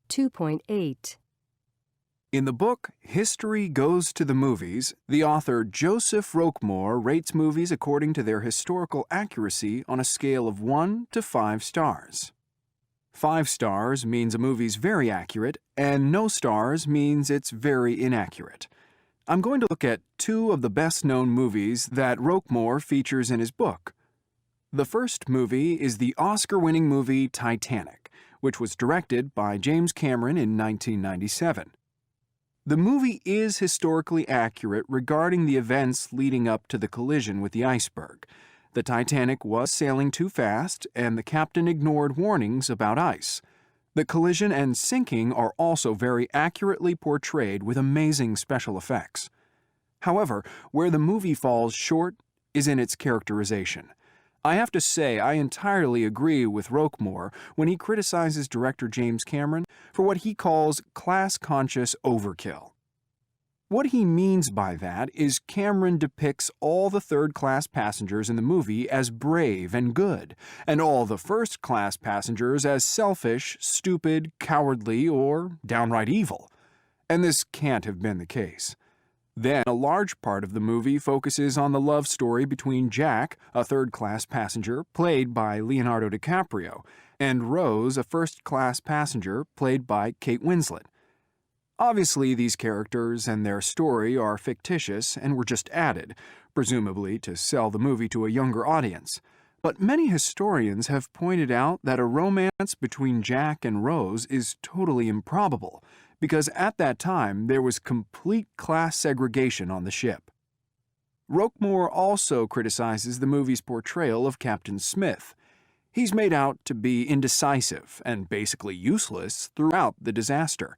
2.8. In the book History Goes to the Movies, the author Joseph Roquemore rates movies according to their historical accuracy on a scale of 1 to 5 stars. 5 stars means a movie's very accurate, and no stars means it's very inaccurate. I'm going to look at 2 of the best-known movies that Roquemore features in his book. The first movie is the Oscar-winning movie Titanic, which was directed by James Cameron in 1997. The movie is historically accurate regarding the events leading up to the collision with the iceberg. The Titanic was sailing too fast, and the captain ignored warnings about ice. The collision and sinking are also very accurately portrayed with amazing special effects. However, where the movie falls short is in its characterization. I have to say I entirely agree with Roquemore when he criticizes director James Cameron for what he calls class-conscious overkill. What he means by that is Cameron depicts all the third-class passengers in the movie as brave and good, and all the first-class passengers as selfish, stupid, cowardly, or downright evil. And this can't have been the case. Then a large part of the movie focuses on the love story between Jack, a third-class passenger, played by Leonardo DiCaprio, and Rose, a first-class passenger, played by Kate Winslet. Obviously, these characters and their story are fictitious and were just added, presumably to sell the movie to a younger audience. But many historians have pointed out that a romance between Jack and Rose is totally improbable, because at that time there was complete class segregation on the ship. Roquemore also criticizes the movie's portrayal of Captain Smith. He's made out to be indecisive and basically useless throughout the disaster.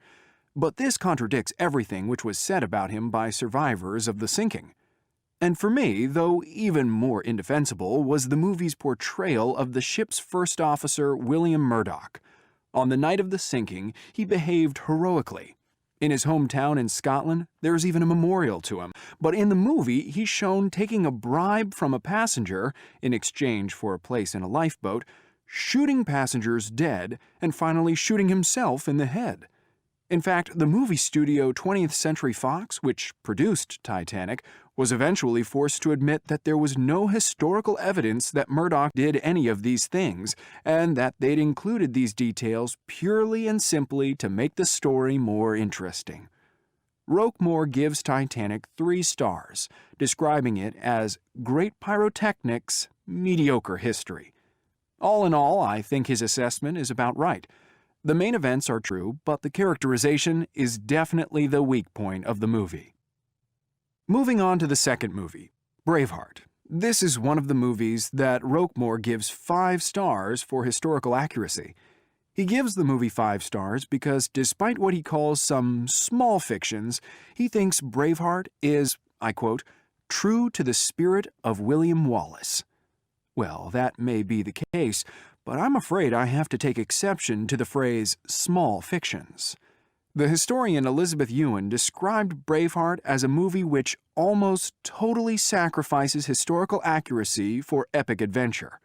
But this contradicts everything which was said about him by survivors of the sinking. And for me, though even more indefensible, was the movie's portrayal of the ship's first officer, William Murdoch. On the night of the sinking, he behaved heroically. In his hometown in Scotland, there's even a memorial to him, but in the movie, he's shown taking a bribe from a passenger in exchange for a place in a lifeboat, shooting passengers dead, and finally shooting himself in the head. In fact, the movie studio 20th Century Fox, which produced Titanic, was eventually forced to admit that there was no historical evidence that Murdoch did any of these things, and that they'd included these details purely and simply to make the story more interesting. Roquemore gives Titanic 3 stars, describing it as great pyrotechnics, mediocre history. All in all, I think his assessment is about right. The main events are true, but the characterization is definitely the weak point of the movie. Moving on to the second movie, Braveheart. This is one of the movies that Roquemore gives 5 stars for historical accuracy. He gives the movie 5 stars because despite what he calls some small fictions, he thinks Braveheart is, I quote, true to the spirit of William Wallace. Well, that may be the case, but I'm afraid I have to take exception to the phrase small fictions. The historian Elizabeth Ewan described Braveheart as a movie which almost totally sacrifices historical accuracy for epic adventure.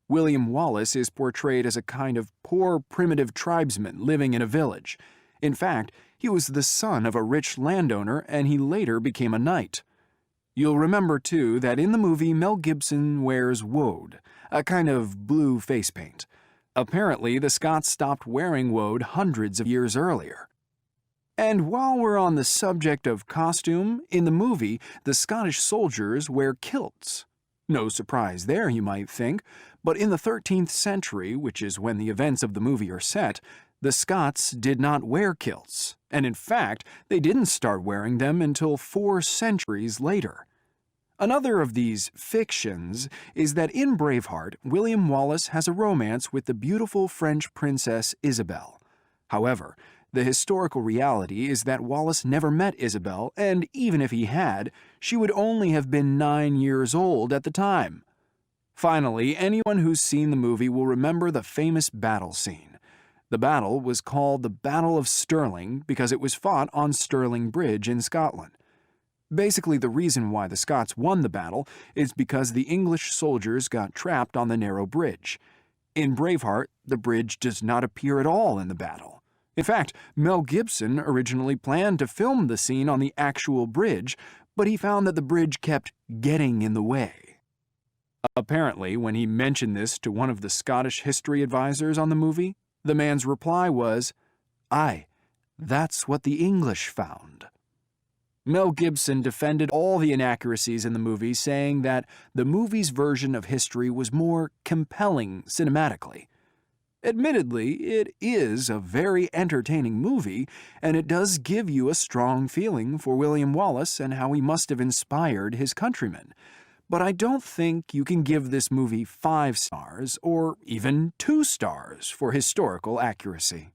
William Wallace is portrayed as a kind of poor primitive tribesman living in a village. In fact, he was the son of a rich landowner and he later became a knight. You'll remember, too, that in the movie Mel Gibson wears woad, a kind of blue face paint. Apparently, the Scots stopped wearing woad hundreds of years earlier. And while we're on the subject of costume, in the movie, the Scottish soldiers wear kilts. No surprise there, you might think, but in the 13th century, which is when the events of the movie are set, the Scots did not wear kilts, and in fact, they didn't start wearing them until 4 centuries later. Another of these fictions is that in Braveheart, William Wallace has a romance with the beautiful French princess Isabel. However, the historical reality is that Wallace never met Isabel, and even if he had, she would only have been 9 years old at the time. Finally, anyone who's seen the movie will remember the famous battle scene. The battle was called the Battle of Stirling because it was fought on Stirling Bridge in Scotland. Basically, the reason why the Scots won the battle is because the English soldiers got trapped on the narrow bridge. In Braveheart, the bridge does not appear at all in the battle. In fact, Mel Gibson originally planned to film the scene on the actual bridge, but he found that the bridge kept getting in the way. Apparently, when he mentioned this to one of the Scottish history advisors on the movie, the man's reply was, "Aye, that's what the English found." Mel Gibson defended all the inaccuracies in the movie, saying that the movie's version of history was more compelling cinematically. Admittedly, it is a very entertaining movie, and it does give you a strong feeling for William Wallace and how he must have inspired his countrymen. But I don't think you can give this movie 5 stars or even 2 stars for historical accuracy.